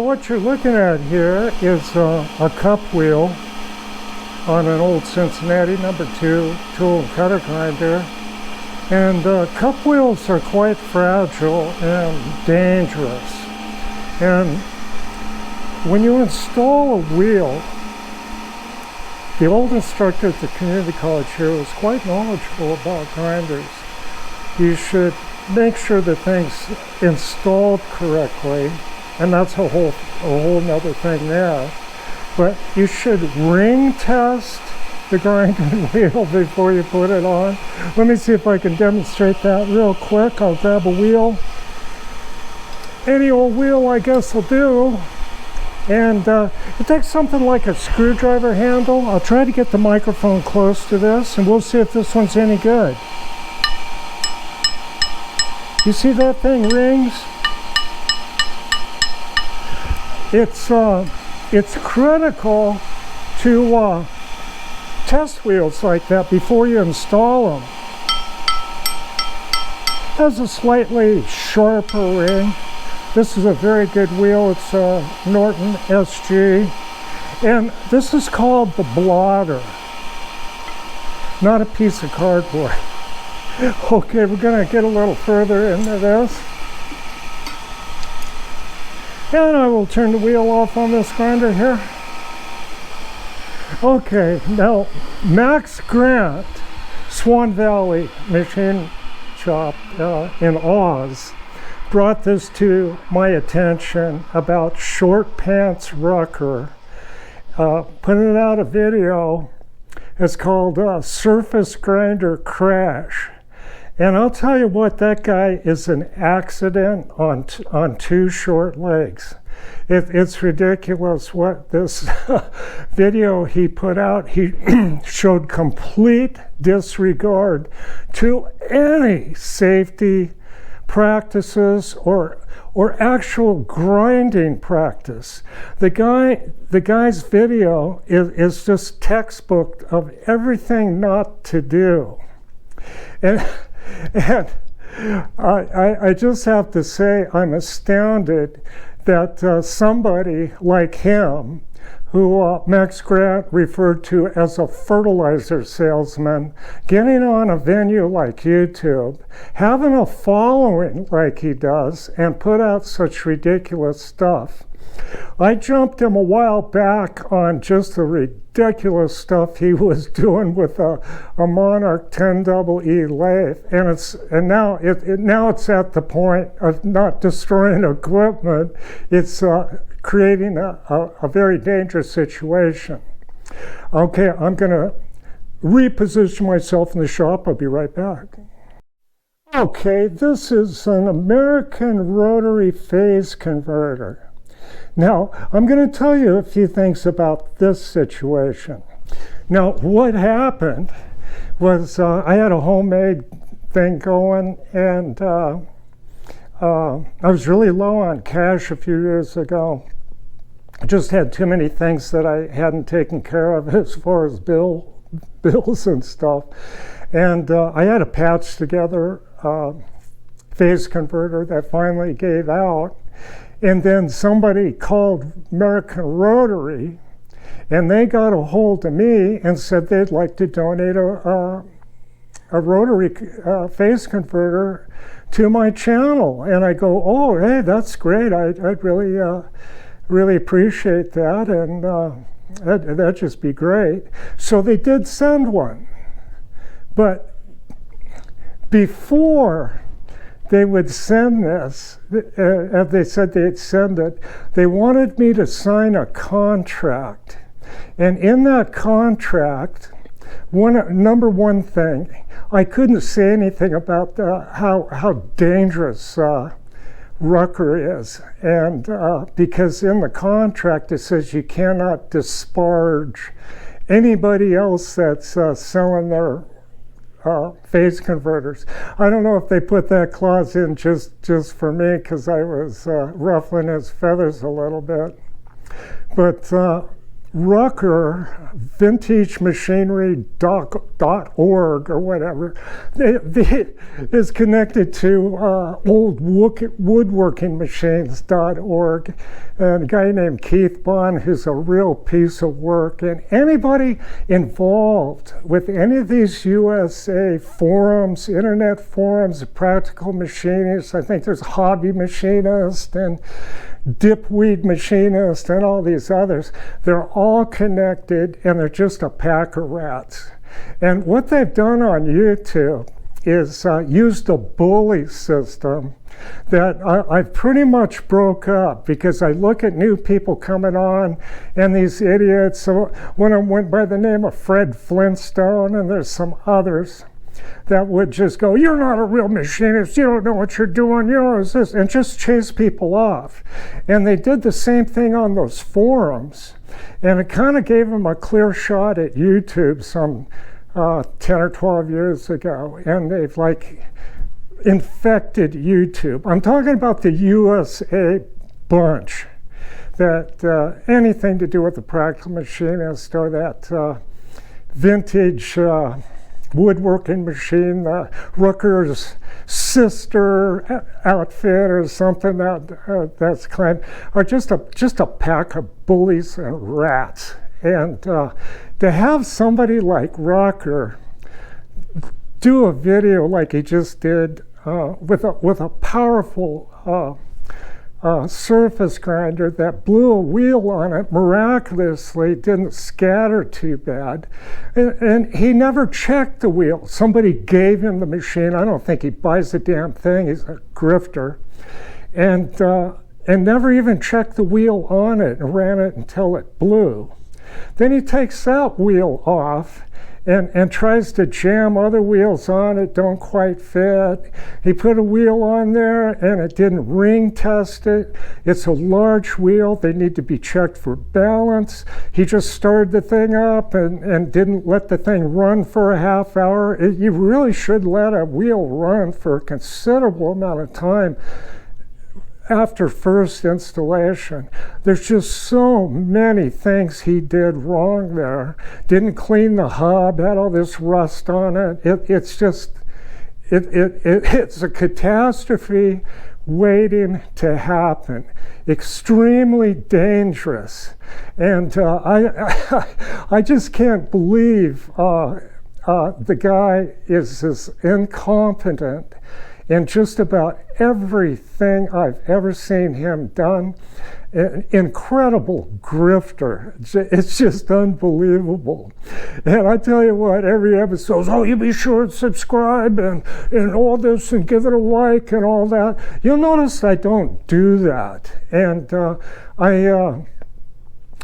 what you're looking at here is a cup wheel on an old Cincinnati #2 tool and cutter grinder. And cup wheels are quite fragile and dangerous. And when you install a wheel, the old instructor at the community college here was quite knowledgeable about grinders. You should make sure the thing's installed correctly, and that's a whole nother thing there. But you should ring test the grinding wheel before you put it on. Let me see if I can demonstrate that real quick. I'll grab a wheel. Any old wheel, I guess, will do. And it takes something like a screwdriver handle. I'll try to get the microphone close to this, and we'll see if this one's any good. You see that thing rings? It's critical to test wheels like that before you install them. It has a slightly sharper ring. This is a very good wheel. It's a Norton SG. And this is called the blotter, not a piece of cardboard. Okay, we're going to get a little further into this. And I will turn the wheel off on this grinder here. Okay, now Max Grant, Swan Valley Machine Shop in Oz, brought this to my attention about short Pants Rucker. Putting out a video. It's called Surface Grinder Crash. And I'll tell you what, that guy is an accident on two short legs. It's ridiculous what this video he put out. He showed complete disregard to any safety practices or actual grinding practice. The guy's video is just textbook of everything not to do. And I just have to say, I'm astounded that somebody like him, who Max Grant referred to as a fertilizer salesman, getting on a venue like YouTube, having a following like he does, and put out such ridiculous stuff. I jumped him a while back on just the ridiculous stuff he was doing with a Monarch 10EE lathe, and now it's at the point of not destroying equipment. It's creating a very dangerous situation. Okay, I'm going to reposition myself in the shop. I'll be right back. Okay, this is an American Rotary phase converter. Now, I'm going to tell you a few things about this situation. Now, what happened was I had a homemade thing going, and I was really low on cash a few years ago. I just had too many things that I hadn't taken care of as far as bills and stuff. And I had a patch together phase converter that finally gave out. And then somebody called American Rotary, and they got a hold of me and said they'd like to donate a Rotary phase converter to my channel. And I go, oh, hey, that's great. I'd really appreciate that, and that'd just be great. So they did send one. But before they would send this, they said they'd send it, they wanted me to sign a contract. And in that contract, number one thing, I couldn't say anything about how dangerous Rucker is. And because in the contract it says you cannot disparage anybody else that's selling their phase converters. I don't know if they put that clause in just for me because I was ruffling his feathers a little bit. But Rucker, vintagemachinery.org or whatever, is connected to oldwoodworkingmachines.org, and a guy named Keith Bond, who's a real piece of work. And anybody involved with any of these USA forums, internet forums, practical machinists, I think there's hobby machinist and dipweed machinist and all these others, they're all connected and they're just a pack of rats. And what they've done on YouTube is used a bully system that I've pretty much broke up, because I look at new people coming on and these idiots. So one of them went by the name of Fred Flintstone, and there's some others that would just go, "You're not a real machinist, you don't know what you're doing, you know, it's this," and just chase people off. And they did the same thing on those forums, and it kind of gave them a clear shot at YouTube some 10 or 12 years ago, and they've like infected YouTube. I'm talking about the USA bunch, that anything to do with the practical machinist or that vintage woodworking machine, Rucker's sister outfit or something that's claimed, are just a pack of bullies and rats. And to have somebody like Rucker do a video like he just did with a powerful surface grinder that blew a wheel on it, miraculously didn't scatter too bad, and he never checked the wheel. Somebody gave him the machine. I don't think he buys the damn thing. He's a grifter, and never even checked the wheel on it and ran it until it blew. Then he takes that wheel off and tries to jam other wheels on it, don't quite fit. He put a wheel on there and it didn't ring test it. It's a large wheel, they need to be checked for balance. He just started the thing up and didn't let the thing run for a half hour. You really should let a wheel run for a considerable amount of time after first installation. There's just so many things he did wrong there. Didn't clean the hub, had all this rust on it. It's a catastrophe waiting to happen. Extremely dangerous. And I just can't believe the guy is as incompetent in just about everything I've ever seen him done. An incredible grifter. It's just unbelievable. And I tell you what, every episode, "Oh, you be sure to subscribe and all this and give it a like and all that." You'll notice I don't do that. And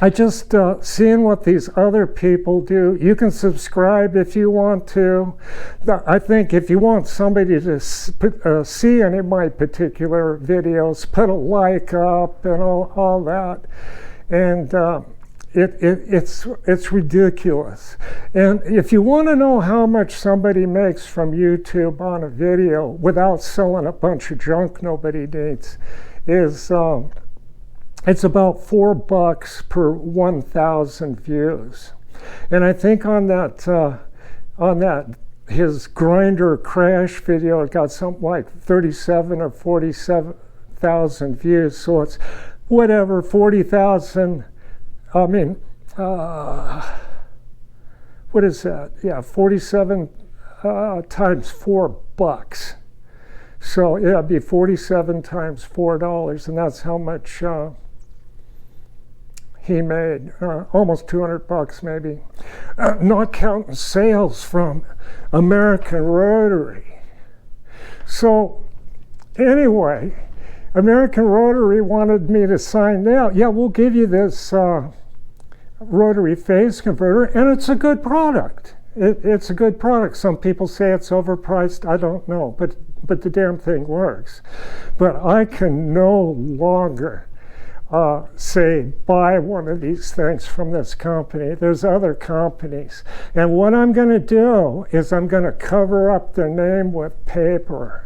I just seeing what these other people do. You can subscribe if you want to. I think if you want somebody to see any of my particular videos, put a like up and all that. And it's ridiculous. And if you want to know how much somebody makes from YouTube on a video without selling a bunch of junk nobody needs, is it's about $4 per 1,000 views. And I think on that his grinder crash video, it got something like 37 or 47,000 views. So it's whatever, 40,000. I mean, what is that? Yeah, 47 times $4. So yeah, it'd be 47 times $4, and that's how much he made, almost $200 maybe. Not counting sales from American Rotary. So anyway, American Rotary wanted me to sign out. Yeah, we'll give you this rotary phase converter, and it's a good product. It's a good product. Some people say it's overpriced. I don't know, but the damn thing works. But I can no longer say buy one of these things from this company. There's other companies. And what I'm going to do is I'm going to cover up their name with paper.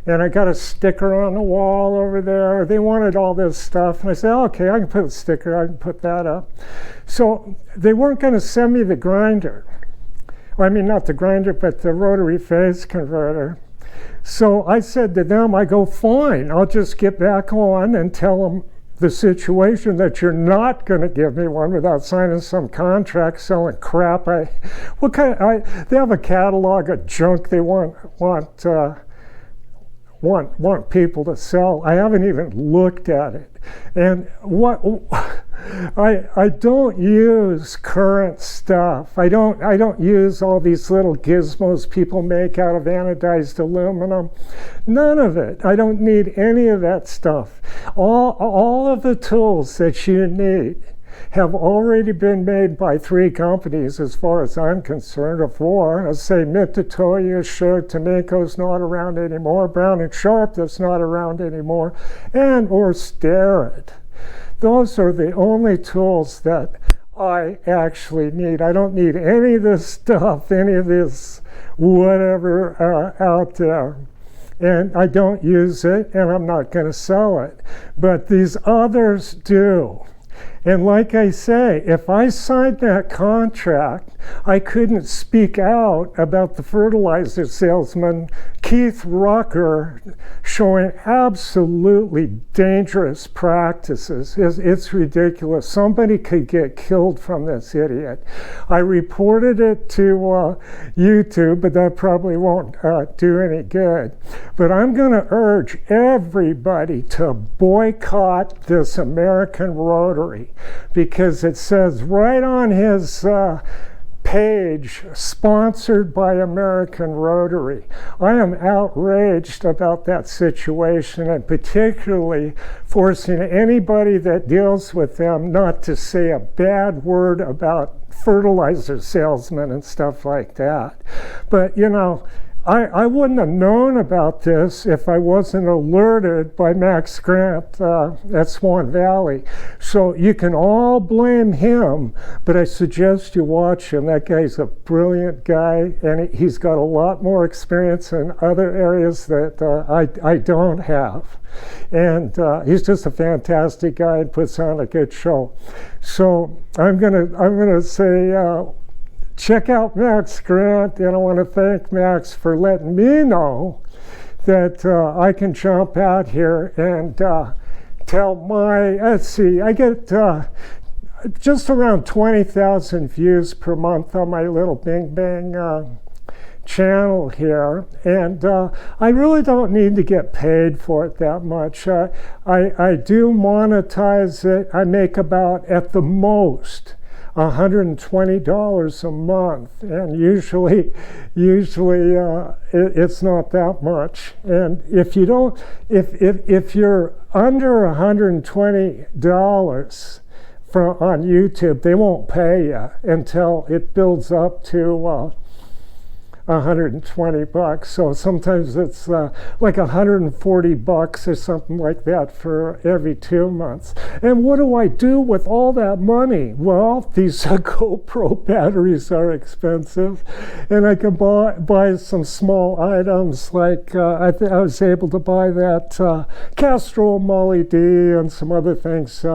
And I got a sticker on the wall over there. They wanted all this stuff. And I said, okay, I can put a sticker, I can put that up. So they weren't going to send me the grinder. Well, I mean, not the grinder, but the rotary phase converter. So I said to them, I go, fine, I'll just get back on and tell them the situation that you're not going to give me one without signing some contract selling crap. They have a catalog of junk they want people to sell. I haven't even looked at it. And I don't use current stuff. I don't use all these little gizmos people make out of anodized aluminum. None of it. I don't need any of that stuff. All of the tools that you need have already been made by 3 companies, as far as I'm concerned, or 4. Let's say Mitutoyo, Sure, Tomeko's not around anymore, Brown & Sharp, that's not around anymore, and or Starrett. Those are the only tools that I actually need. I don't need any of this stuff, any of this whatever out there. And I don't use it, and I'm not going to sell it. But these others do. And like I say, if I signed that contract, I couldn't speak out about the fertilizer salesman, Keith Rucker, showing absolutely dangerous practices. It's ridiculous. Somebody could get killed from this idiot. I reported it to YouTube, but that probably won't do any good. But I'm going to urge everybody to boycott this American Rotary, because it says right on his page, sponsored by American Rotary. I am outraged about that situation, and particularly forcing anybody that deals with them not to say a bad word about fertilizer salesmen and stuff like that. But you know, I wouldn't have known about this if I wasn't alerted by Max Grant at Swan Valley. So you can all blame him, but I suggest you watch him. That guy's a brilliant guy, and he's got a lot more experience in other areas that I don't have. And he's just a fantastic guy and puts on a good show. So I'm gonna say, check out Max Grant, and I want to thank Max for letting me know that I can jump out here and tell let's see, I get just around 20,000 views per month on my little Bing Bang channel here, and I really don't need to get paid for it that much. I do monetize it. I make about, at the most, $120 a month, and usually it's not that much. And if you don't, if you're under $120 on YouTube, they won't pay you until it builds up to $120. So sometimes it's like $140 or something like that for every 2 months. And what do I do with all that money? Well, these GoPro batteries are expensive, and I can buy some small items, like I was able to buy that Castrol Molly D and some other things,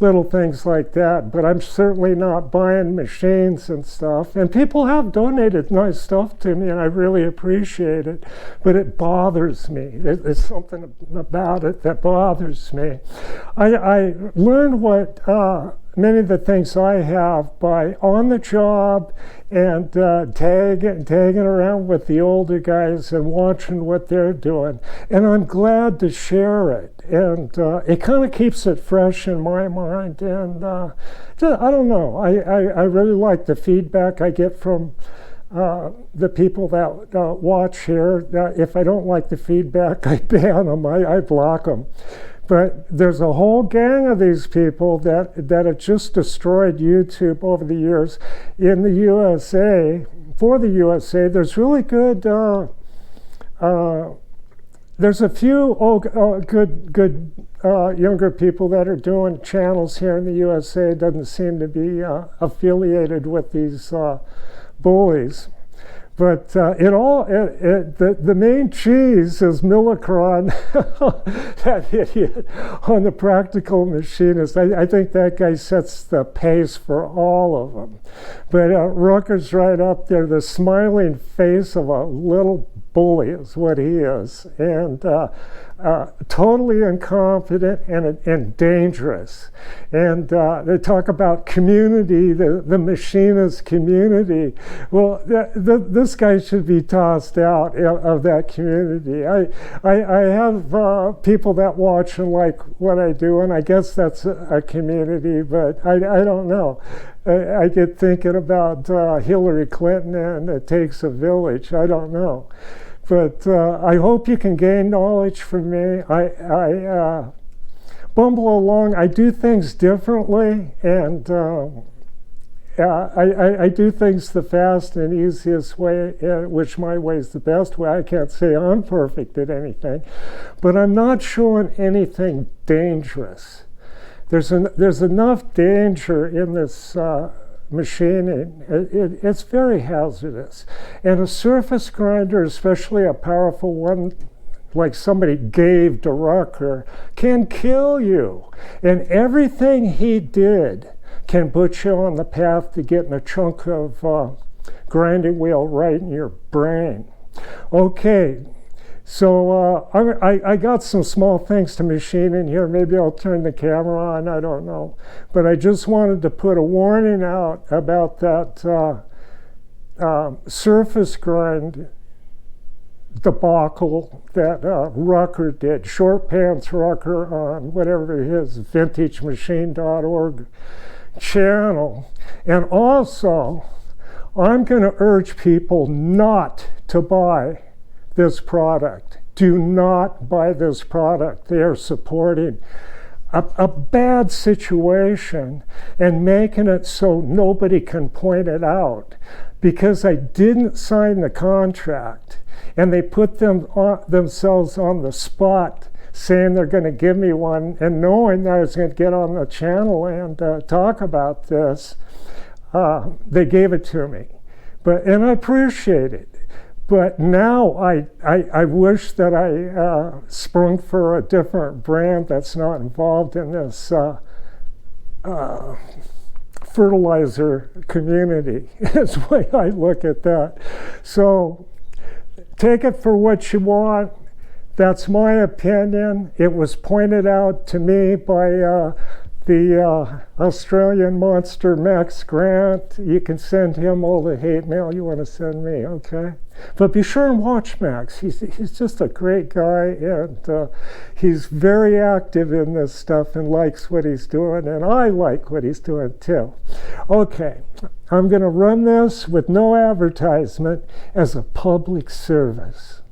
little things like that. But I'm certainly not buying machines and stuff. And people have donated nice stuff to me, and I really appreciate it. But it bothers me. There's something about it that bothers me. I learned what many of the things I have by on the job and tagging around with the older guys and watching what they're doing. And I'm glad to share it. And it kind of keeps it fresh in my mind. And I don't know, I really like the feedback I get from the people that watch here. If I don't like the feedback, I ban them, I block them. But there's a whole gang of these people that have just destroyed YouTube over the years. In the USA, for the USA, there's really good, there's a few good younger people that are doing channels here in the USA. Doesn't seem to be affiliated with these bullies. But the main cheese is Millicron, that idiot on the practical machinist. I think that guy sets the pace for all of them. But Rucker's right up there. The smiling face of a little bully is what he is. And totally incompetent and dangerous. And they talk about community, the machinist community. Well, this guy should be tossed out of that community. I have people that watch and like what I do, and I guess that's a community, but I don't know. I get thinking about Hillary Clinton and it takes a village. I don't know. But I hope you can gain knowledge from me. I bumble along. I do things differently, and I do things the fast and easiest way, which my way is the best way. I can't say I'm perfect at anything, but I'm not showing anything dangerous. There's enough danger in this machining. It's very hazardous. And a surface grinder, especially a powerful one like somebody gave to Rucker, can kill you. And everything he did can put you on the path to getting a chunk of grinding wheel right in your brain. Okay. So I got some small things to machine in here. Maybe I'll turn the camera on, I don't know. But I just wanted to put a warning out about that surface grind debacle that Rucker did. Short Pants Rucker on whatever his vintagemachine.org channel. And also, I'm going to urge people not to buy this product. Do not buy this product. They are supporting a bad situation and making it so nobody can point it out, because I didn't sign the contract and they put themselves on the spot saying they're going to give me one, and knowing that I was going to get on the channel and talk about this, they gave it to me. And I appreciate it. But now I wish that I sprung for a different brand that's not involved in this fertilizer community. Is the way I look at that. So take it for what you want. That's my opinion. It was pointed out to me by the Australian monster Max Grant. You can send him all the hate mail you want to send me, okay? But be sure and watch Max. He's just a great guy, and he's very active in this stuff and likes what he's doing, and I like what he's doing too. Okay, I'm going to run this with no advertisement as a public service.